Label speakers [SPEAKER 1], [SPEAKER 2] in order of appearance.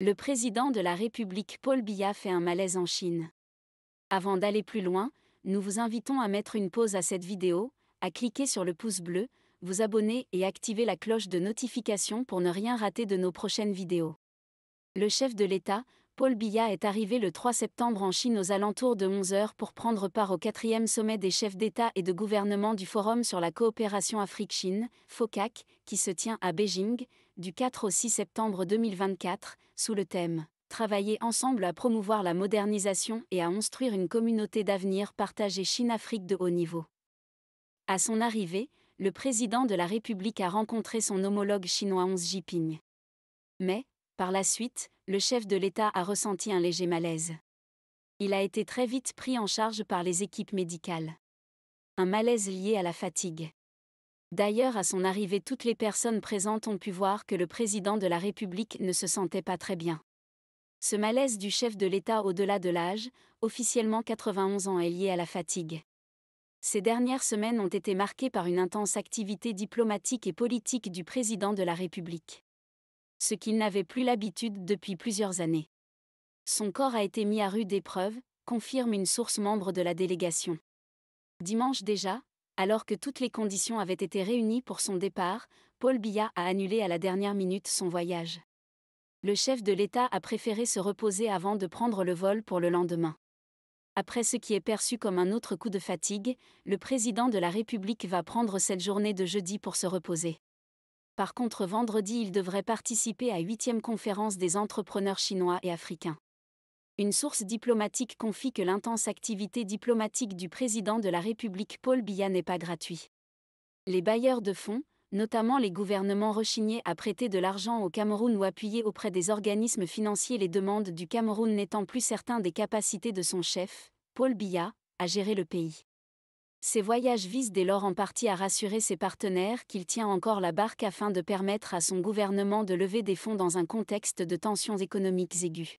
[SPEAKER 1] Le président de la République Paul Biya fait un malaise en Chine. Avant d'aller plus loin, nous vous invitons à mettre une pause à cette vidéo, à cliquer sur le pouce bleu, vous abonner et activer la cloche de notification pour ne rien rater de nos prochaines vidéos. Le chef de l'État, Paul Biya, est arrivé le 3 septembre en Chine aux alentours de 11 h pour prendre part au 4e sommet des chefs d'État et de gouvernement du Forum sur la coopération Afrique-Chine, FOCAC, qui se tient à Beijing, du 4 au 6 septembre 2024, sous le thème « Travailler ensemble à promouvoir la modernisation et à construire une communauté d'avenir partagée Chine-Afrique de haut niveau ». À son arrivée, le président de la République a rencontré son homologue chinois Xi Jinping. Mais, par la suite, le chef de l'État a ressenti un léger malaise. Il a été très vite pris en charge par les équipes médicales. Un malaise lié à la fatigue. D'ailleurs, à son arrivée, toutes les personnes présentes ont pu voir que le président de la République ne se sentait pas très bien. Ce malaise du chef de l'État au-delà de l'âge, officiellement 91 ans, est lié à la fatigue. Ces dernières semaines ont été marquées par une intense activité diplomatique et politique du président de la République. Ce qu'il n'avait plus l'habitude depuis plusieurs années. Son corps a été mis à rude épreuve, confirme une source membre de la délégation. Dimanche déjà, alors que toutes les conditions avaient été réunies pour son départ, Paul Biya a annulé à la dernière minute son voyage. Le chef de l'État a préféré se reposer avant de prendre le vol pour le lendemain. Après ce qui est perçu comme un autre coup de fatigue, le président de la République va prendre cette journée de jeudi pour se reposer. Par contre, vendredi, il devrait participer à la 8e conférence des entrepreneurs chinois et africains. Une source diplomatique confie que l'intense activité diplomatique du président de la République Paul Biya n'est pas gratuite. Les bailleurs de fonds, notamment les gouvernements rechignés à prêter de l'argent au Cameroun ou appuyer auprès des organismes financiers les demandes du Cameroun n'étant plus certains des capacités de son chef, Paul Biya, à gérer le pays. Ces voyages visent dès lors en partie à rassurer ses partenaires qu'il tient encore la barque afin de permettre à son gouvernement de lever des fonds dans un contexte de tensions économiques aiguës.